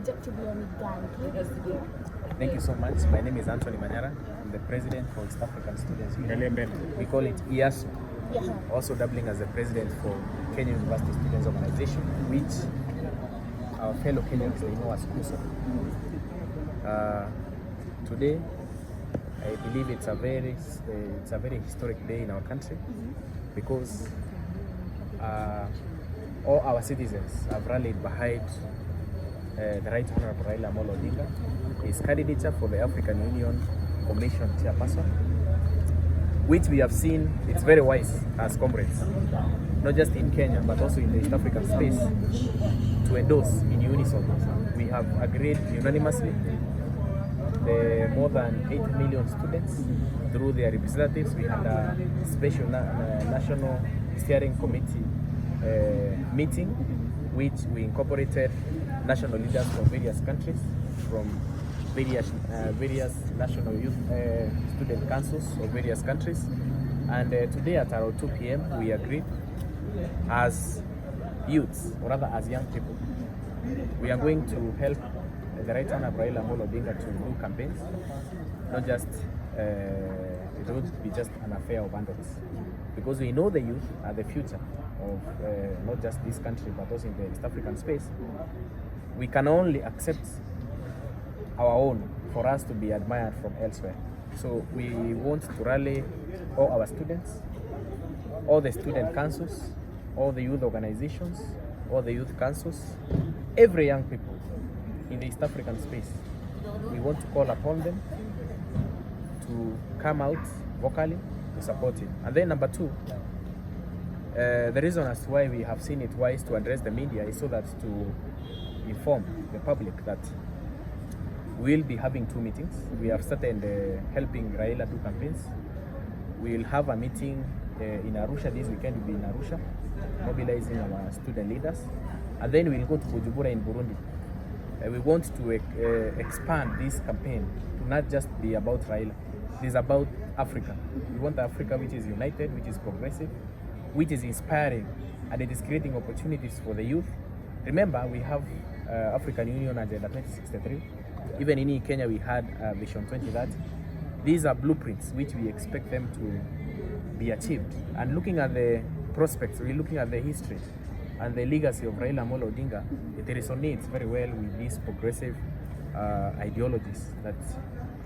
objectively on Ghana. Thank you so much. My name is Anthony Manyara. I'm the president for East African Students Union. We call it AUC. Also doubling as the president for Kenya University Students Organization, which our fellow Kenyans they know as KUSO. Today, I believe it's a very historic day in our country because all our citizens have rallied behind the Right Honorable Raila Odinga, his candidature for the African Union Commission chairperson, which we have seen it's very wise as comrades, not just in Kenya but also in the East African space, to endorse in unison. We have agreed unanimously the more than 8 million students through their representatives. We had a special national steering committee meeting, which we incorporated national leaders from various countries, from various national youth student councils of various countries. And today at around 2 p.m. we agreed as youths, or rather as young people, we are going to help the Right Honorable Raila Odinga to do campaigns. Not just, it won't be just an affair of adults, because we know the youth are the future of not just this country but also in the East African space. We can only accept our own for us to be admired from elsewhere. So we want to rally all our students, all the student councils, all the youth organizations, all the youth councils, every young people in the East African space. We want to call upon them to come out vocally to support it. And then number two, the reason as to why we have seen it wise to address the media is so that to inform the public that we'll be having 2 meetings. We have started helping Raila do campaigns. We'll have a meeting in Arusha this weekend. We'll be in Arusha, mobilizing our student leaders. And then we'll go to Bujumbura in Burundi. We want to expand this campaign to not just be about Raila. It is about Africa. We want Africa which is united, which is progressive, which is inspiring, and it is creating opportunities for the youth. Remember, we have African Union Agenda 2063. Even in Kenya, we had Vision 2030. These are blueprints which we expect them to be achieved. And looking at the prospects, we're looking at the history and the legacy of Raila Odinga, it resonates very well with these progressive ideologies that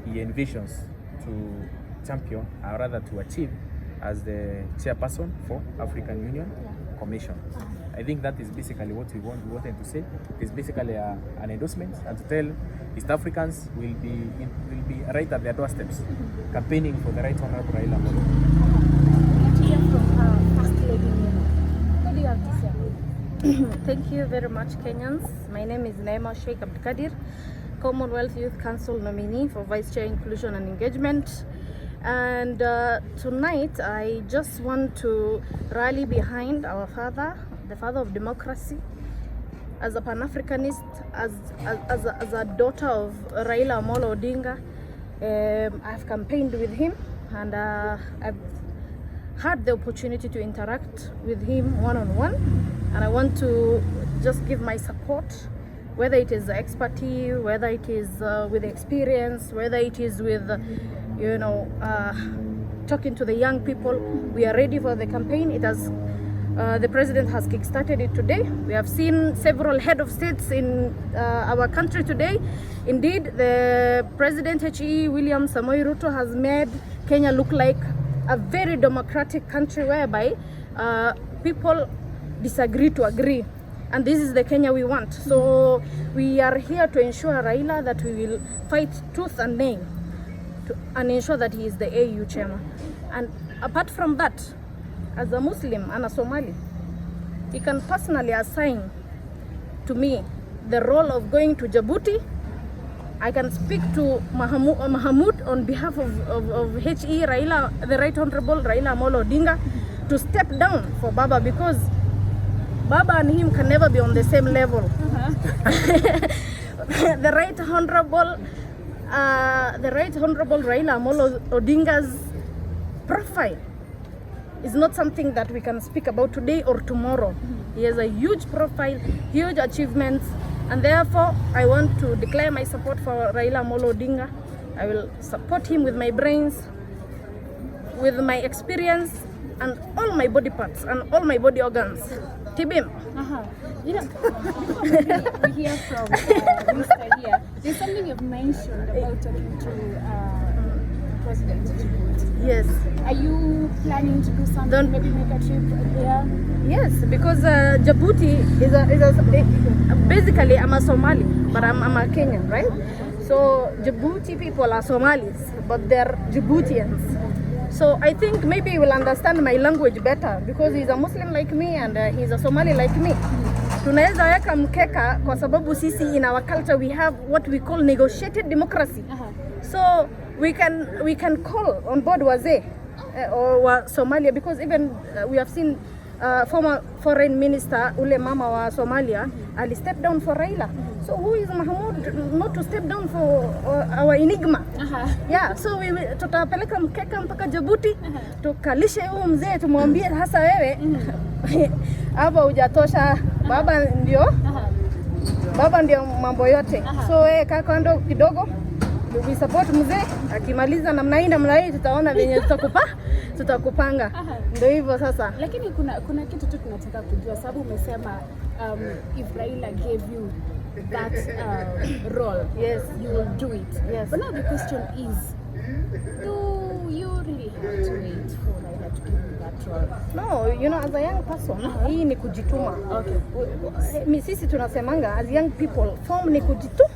he envisions to champion, or rather to achieve, as the chairperson for African Union Commission. I think that is basically what we wanted to say. It is basically an endorsement, and to tell East Africans will be right at their doorsteps, campaigning for the Right Honorable Raila Odinga. Thank you very much, Kenyans. My name is Naima Sheikh Abdikadir, Commonwealth Youth Council nominee for Vice Chair Inclusion and Engagement. And tonight I just want to rally behind our father, the father of democracy. As a Pan-Africanist, as a daughter of Raila Amolo Odinga, I've campaigned with him, and I've had the opportunity to interact with him one-on-one, and I want to just give my support, whether it is expertise, whether it is with experience, whether it is with talking to the young people. We are ready for the campaign. It has the president has kickstarted it today. We have seen several head of states in our country today. Indeed, the President H.E. William Samoei Ruto has made Kenya look like a very democratic country whereby people disagree to agree. And this is the Kenya we want. So we are here to ensure Raila that we will fight tooth and nail and ensure that he is the AU chairman. And apart from that, as a Muslim and a Somali, he can personally assign to me the role of going to Djibouti. I can speak to Mahamud on behalf of H.E. Raila, the Right Honorable Raila Amolo Odinga, to step down for Baba, because Baba and him can never be on the same level. The Right Honorable Raila Amolo Odinga's profile is not something that we can speak about today or tomorrow. He has a huge profile, huge achievements, And therefore, I want to declare my support for Raila Amolo Odinga. I will support him with my brains, with my experience, and all my body parts and all my body organs. Tibim. You know, we hear from Mr. here. There's something you've mentioned about talking to President Djibouti. Yes. Are you planning to do something? Maybe make a trip there? Yes, because Djibouti is basically I'm a Somali, but I'm a Kenyan, right? So Djibouti people are Somalis, but they're Djiboutians. So I think maybe he will understand my language better because he's a Muslim like me and he's a Somali like me. Tunaweza weka mkeka kwa sababu sisi in our culture we have what we call negotiated democracy. So we can call on board wazee or Somalia because even we have seen former foreign minister ule mama wa Somalia ali step down for Raila. So who is Mahmoud not to step down for our enigma? Yeah, so we tutapeleka mkeka mpaka Djibouti tukalishe huyu mzee tumwambie hasa wewe hapa hujatosha, baba ndio mambo yote. So wewe kaa kando kidogo, we support mzee, akimaliza namna hii tutaona venye tutakupanga. Ndio hivyo sasa. Lakini kuna kitu tu tunataka kujua sababu umesema if Raila gave you that role, yes, you will do it. Yes. But now the question is, do you really have to wait for Raila to give you that role? No, you know, as a young person, hii ni kujituma. Okay. Sisi tunasemanga as young people, form ni kujituma.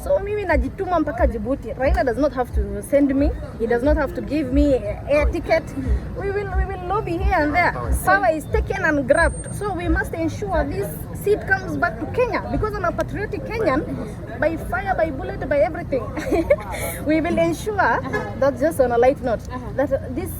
So mimi najituma mpaka Djibouti. Raila does not have to send me. He does not have to give me air ticket. We will lobby here and there. Power is taken and grabbed. So we must ensure this seat comes back to Kenya because I'm a patriotic Kenyan. By fire, by bullet, by everything. We will ensure that's just on a light note that this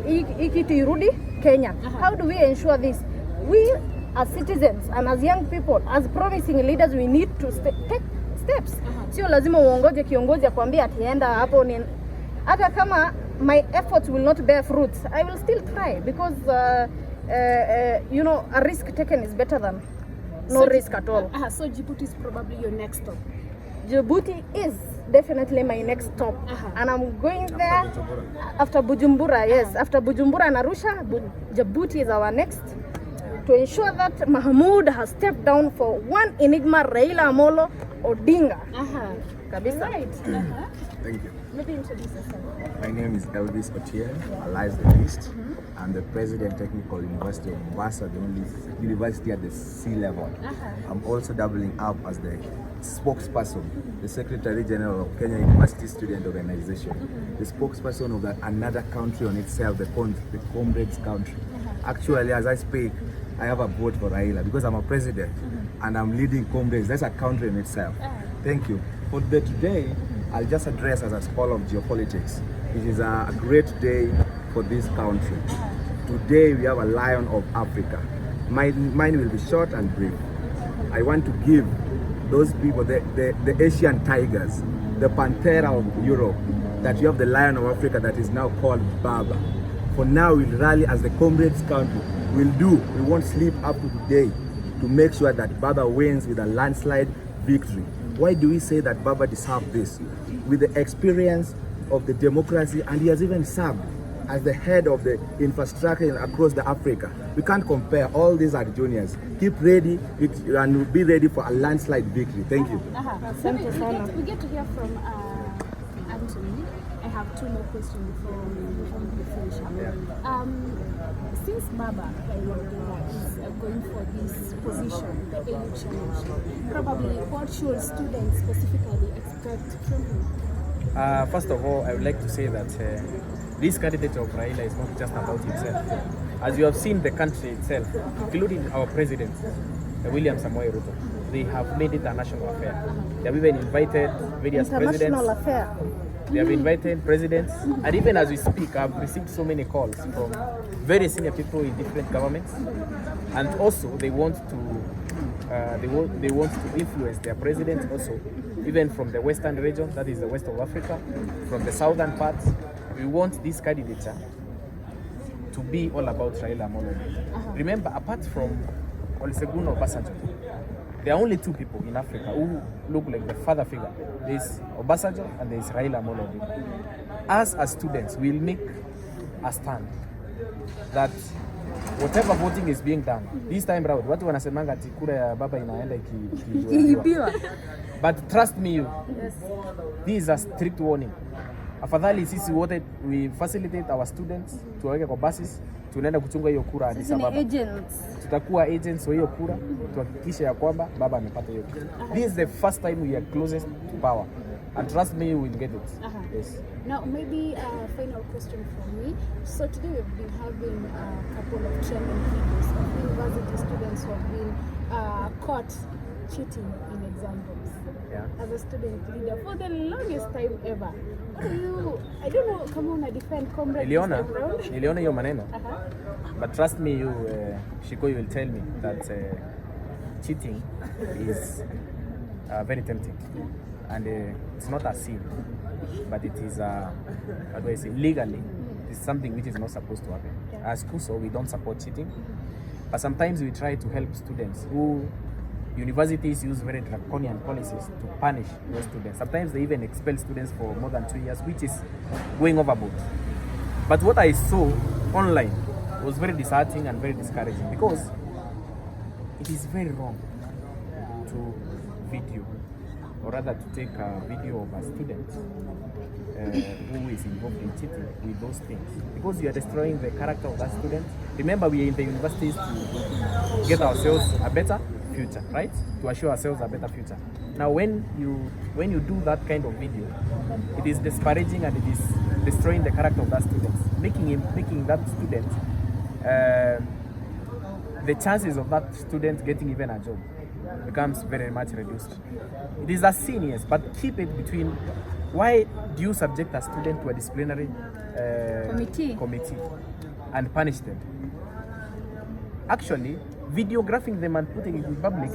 kitu irudi Kenya. How do we ensure this? We as citizens and as young people, as promising leaders, we need to take steps. Sio lazima uongoje kiongozi akwambia atienda hapo ni hata kama my efforts will not bear fruits, I will still try because you know, a risk taken is better than no risk at all. So Djibouti is probably your next stop. Djibouti is definitely my next stop. And I'm going there after Bujumbura. Yes, after Bujumbura and Arusha, Djibouti is our next, to ensure that Mahmoud has stepped down for one enigma, Raila Amolo Odinga. Kabisa. Right. Thank you. Maybe introduce yourself. My name is Elvis Otier, alias the Beast. I'm the President Technical University of Mombasa, the only university at the sea level. I'm also doubling up as the spokesperson, the Secretary General of Kenya University Student Organization, the spokesperson of another country on itself, the Comrades country. Actually, as I speak, I have a vote for Raila because I'm a president and I'm leading Comrades. That's a country in itself. Thank you. For today, I'll just address as a scholar of geopolitics. It is a great day for this country. Today we have a lion of Africa. Mine will be short and brief. I want to give those people, the Asian tigers, the Panthera of Europe, that you have the lion of Africa that is now called Baba. For now, we'll rally as the Comrades country. We won't sleep up to today to make sure that Baba wins with a landslide victory. Why do we say that Baba deserves this? With the experience of the democracy, and he has even served as the head of the infrastructure across the Africa. We can't compare. All these are juniors. Keep ready and be ready for a landslide victory. Thank you. We get to hear from Anthony. I have two more questions before we finish up. Since Baba is going for this position, the AU Chair, probably what should students specifically expect from him? First of all, I would like to say that this candidate of Raila is not just about himself. As you have seen, the country itself, including our president, William Samoei Ruto, they have made it a national affair. They have even invited various presidents. International affair. They have invited presidents, and even as we speak, I've received so many calls from very senior people in different governments, and also they want to influence their president also, even from the western region, that is the west of Africa, from the southern parts. We want this candidature to be all about Raila Amolo Odinga. Remember, apart from Olusegun Obasanjo, there are only two people in Africa who look like the father figure. There's Obasanjo and there's Raila Odinga. Us as students, we'll make a stand that whatever voting is being done this time round, watu wanasemanga ati kura ya baba inaenda ikiibiwa. But trust me you, this is a strict warning. Afadhali sisi wote we facilitate our students tuwaweke kwa buses, tunaenda kuchunga hiyo kura hadi sababu tutakuwa agents wa hiyo kura, tuhakikishe ya kwamba baba amepata hiyo kura. This is the first time we are closest to power, and trust me, you will get it. Yes. Now, maybe a final question from me. So today we've been having a couple of trending videos of university students who have been caught cheating in exams. Yeah. As a student leader for the longest time ever. I don't know, come on, I defend comrade. Niliona hiyo maneno. But trust me, you, Shiko, you will tell me that cheating is very tempting. And it's not a sin, but it is, how do I say, legally, it's something which is not supposed to happen. As KUSO, we don't support cheating, but sometimes we try to help students who universities use very draconian policies to punish those students. Sometimes they even expel students for more than 2 years, which is going overboard. But what I saw online was very disheartening and very discouraging, because it is very wrong to video, or rather to take a video of a student who is involved in cheating with those things, because you are destroying the character of that student. Remember, we are in the universities to get ourselves a better future, right? To assure ourselves a better future. Now, when you do that kind of video, it is disparaging and it is destroying the character of that student, making that student the chances of that student getting even a job becomes very much reduced. It is a sin, yes, but keep it between. Why do you subject a student to a disciplinary committee and punish them? Actually, videographing them and putting it in public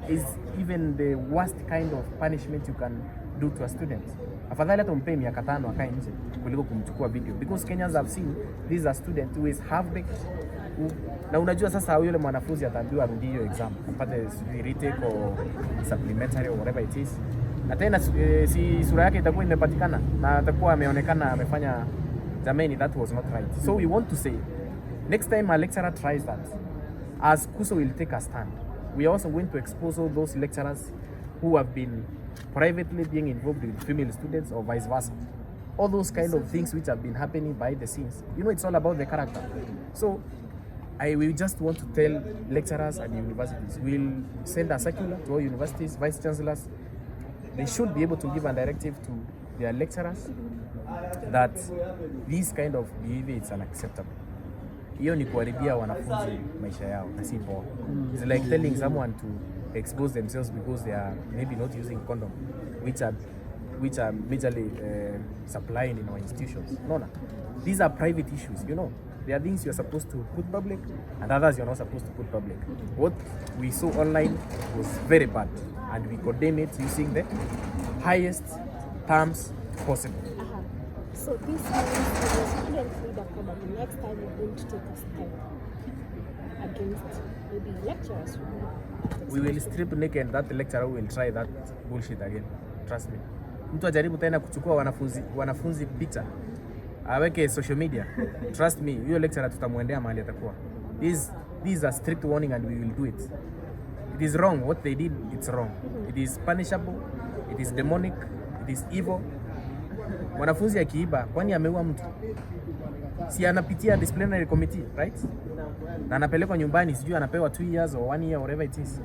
is even the worst kind of punishment you can do to a student. Afadhali hata umpe miaka 5 akae nje kuliko kumchukua video, because Kenyans have seen this is a student who is half-baked. Na unajua sasa yule mwanafunzi ataambiwa arudi hiyo exam apate retake or supplementary or whatever it is, na tena si sura yake itakuwa imepatikana na atakuwa ameonekana amefanya, jamani, that was not right. So we want to say, next time a lecturer tries that, as KUSO will take a stand. We are also going to expose all those lecturers who have been privately being involved with female students or vice versa. All those kind of things which have been happening behind the scenes. You know, it's all about the character. So we just want to tell lecturers and universities, we'll send a circular to all universities, vice chancellors. They should be able to give a directive to their lecturers that this kind of behavior is unacceptable. Hiyo ni kuharibia wanafunzi maisha yao na si poa. It's like telling someone to expose themselves because they are maybe not using condom, which are majorly supplied in our institutions. No. These are private issues, you know. There are things you're supposed to put public and others you're not supposed to put public. What we saw online was very bad, and we condemn it using the highest terms possible. So this means as a student leader, probably next time we're going to take a step against maybe lecturers. We will strip naked that lecturer who will try that bullshit again. Trust me. Mtu ajaribu tena kuchukua wanafunzi picha aweke social media. Trust me, hiyo lecturer tutamwendea mahali atakuwa. This is a strict warning and we will do it. It is wrong. What they did, it's wrong. It is punishable. It is demonic. It is evil. Mwanafunzi akiiba, kwani ameua mtu? Si anapitia disciplinary committee, right? Na anapelekwa nyumbani, sijui anapewa 2 years or 1 year, whatever it is.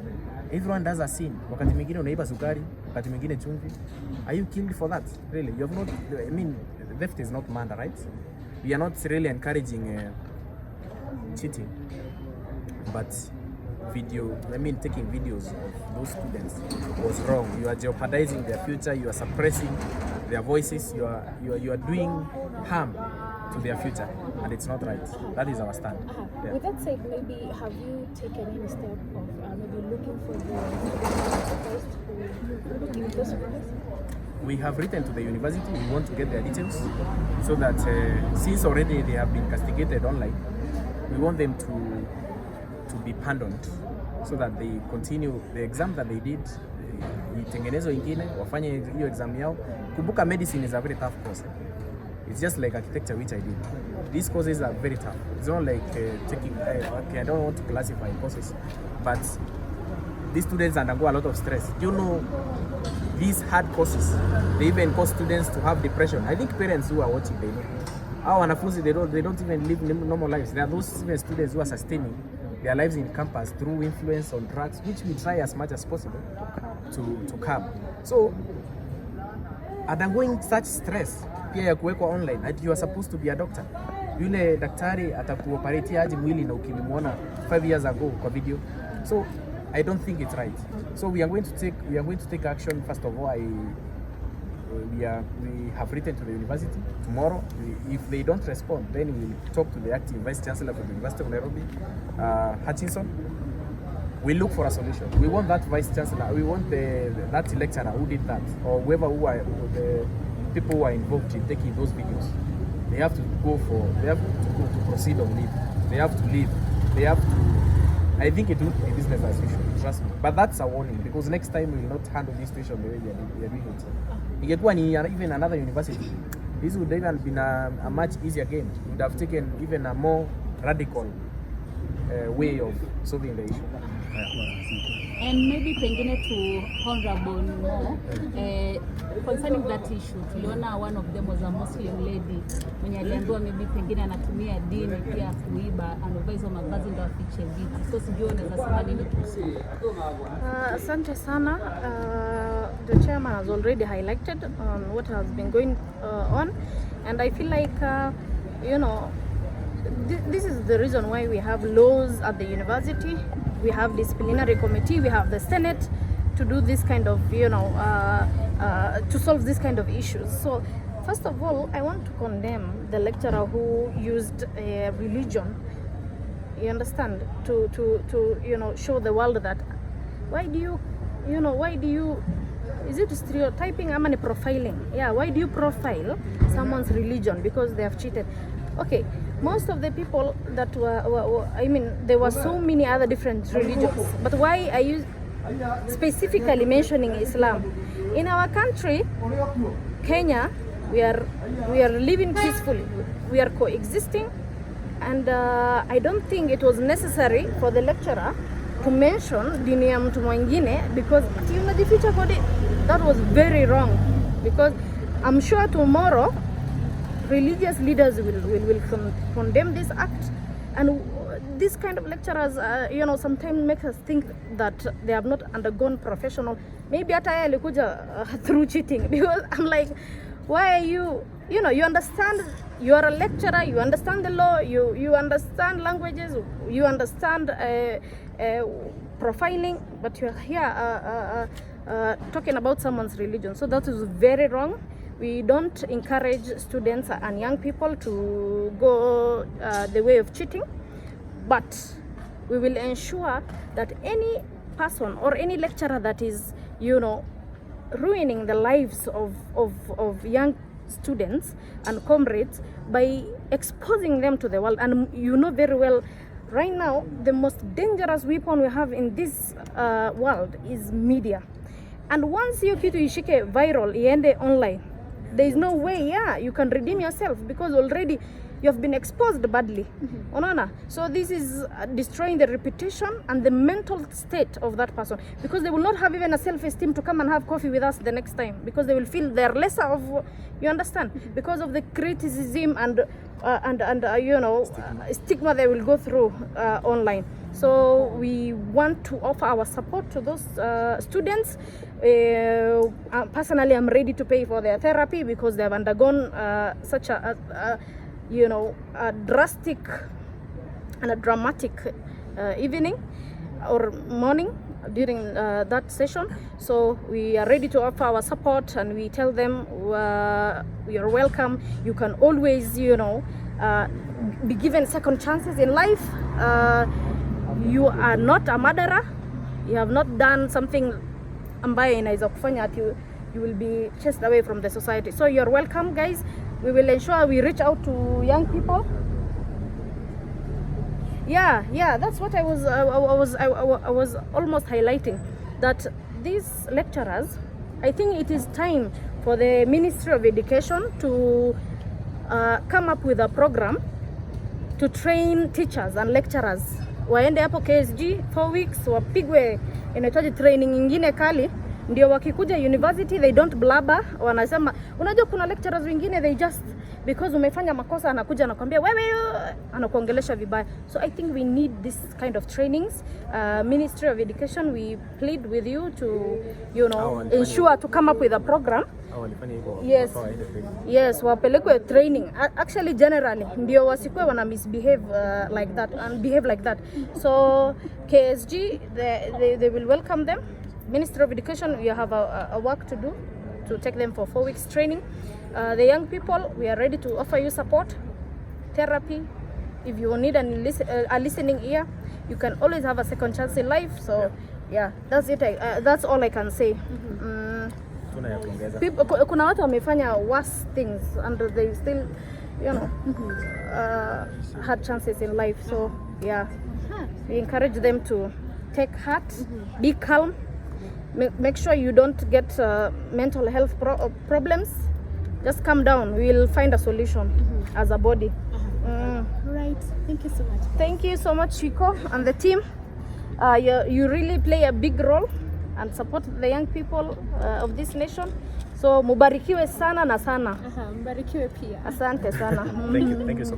Everyone does a sin. Wakati mwingine unaiba sukari, wakati mwingine chumvi. Are you killed for that? Really? You have not, I mean, theft is not murder, right? We are not really encouraging cheating. But taking videos of those students was wrong. You are jeopardizing their future, you are suppressing their voices, you are doing harm to their future, and it's not right. That is our stand. Yeah. With that said, maybe have you taken any step of maybe looking for the students in those students? We have written to the university. We want to get their details so that since already they have been castigated online, we want them to be pardoned so that they continue the exam that they did, itengenezwe ingine, wafanye hiyo exam yao. Kumbuka medicine is a very tough course. It's just like architecture, which I did. These courses are very tough. It's not like taking, okay, I don't want to classify courses, but these students undergo a lot of stress. You know, these hard courses, they even cause students to have depression. I think parents who are watching, they know. Our wanafunzi, they don't even live normal lives. There are those even students who are sustaining their lives in campus through influence on drugs, which we try as much as possible to curb. So, undergoing such stress, pia ya kuwekwa online, that you are supposed to be a doctor. Yule daktari atakuoperate aje mwili na ukimwona 5 years ago kwa video. So, I don't think it's right. So we are going to take action. First of all, we have written to the university. Tomorrow, if they don't respond, then we will talk to the acting Vice Chancellor from the University of Nairobi, Hutchinson. We look for a solution. We want that Vice Chancellor. We want that lecturer who did that, or whoever the people who are involved in taking those videos. They have to to proceed on leave. They have to leave. They have to. I think it would be business as usual, trust me. But that's a warning, because next time we will not handle this situation the way we are doing it. Ingekuwa ni even another university, this would even been a much easier game. We would have taken even a more radical way of solving the issue. And maybe pengine to Honorable Mo, concerning that issue, tuliona one of them was a Muslim lady mwenye aliambiwa maybe pengine anatumia dini pia kuiba, amevaa hizo mavazi ndio afiche vitu. So sijui unaweza sema nini kuhusu. Asante sana. The chairman has already highlighted on what has been going on, and I feel like this is the reason why we have laws at the university. We have disciplinary committee, we have the Senate to do this kind of, to solve this kind of issues. So, first of all, I want to condemn the lecturer who used religion, you understand, to show the world that why do you, is it stereotyping or profiling? Yeah, why do you profile someone's religion because they have cheated? Okay, most of the people that there were so many other different religions, but why are you specifically mentioning Islam? In our country, Kenya, we are living peacefully, we are coexisting, and I don't think it was necessary for the lecturer to mention dini ya mtu mwingine because unajificha kwa dini. That was very wrong, because I'm sure tomorrow religious leaders will condemn this act, and this kind of lecturers sometimes make us think that they have not undergone professional, maybe hata yeye alikuja through cheating, because I'm like, why are you understand, you are a lecturer, you understand the law, you understand languages, you understand profiling, but you are here talking about someone's religion. So that is very wrong. We don't encourage students and young people to go the way of cheating, but we will ensure that any person or any lecturer that is, ruining the lives of young students and comrades by exposing them to the world. And very well, right now, the most dangerous weapon we have in this world is media. And once you kitu ishike viral, iende online, there is no way you can redeem yourself, because already you have been exposed badly. So this is destroying the reputation and the mental state of that person, because they will not have even a self-esteem to come and have coffee with us the next time, because they will feel they're lesser of, you understand, because of the criticism and stigma they will go through online. So we want to offer our support to those students. Personally, I'm ready to pay for their therapy because they have undergone such a drastic and a dramatic evening or morning during that session. So we are ready to offer our support, and we tell them you're welcome. You can always, be given second chances in life. You are not a murderer. You have not done something ambayo inaweza kufanya ati you will be chased away from the society. So you're welcome, guys. We will ensure we reach out to young people. Yeah, that's what I was almost highlighting, that these lecturers, I think it is time for the Ministry of Education to come up with a program to train teachers and lecturers. Waende hapo KSG 4 weeks, wapigwe inahitaji training nyingine kali, ndio wakikuja university they don't blabber. Wanasema, unajua kuna lecturers wengine they just because umefanya makosa anakuja anakuambia wewe, anakuongelesha vibaya. So I think we need this kind of trainings. Ministry of Education, we plead with you to, you know, ensure to come up with a program. Yes, wapelekwe training. Actually, generally, ndio wasikwe wana misbehave like that and behave like that. So KSG, they will welcome them. Ministry of Education, we have a work to do to take them for 4 weeks training. The young people, we are ready to offer you support, therapy. If you need a listening ear, you can always have a second chance in life. So yeah, that's it. That's all I can say. People, kuna watu wamefanya worse things and they still, you know, had chances in life. So yeah, we encourage them to take heart, be calm, make sure you don't get mental health problems. Just calm down. We will find a solution as a body. Right. Thank you so much. Thank you so much, Chico and the team. You really play a big role and support the young people of this nation. So mubarikiwe sana na sana. Mbarikiwe pia. Asante sana. Thank you so much.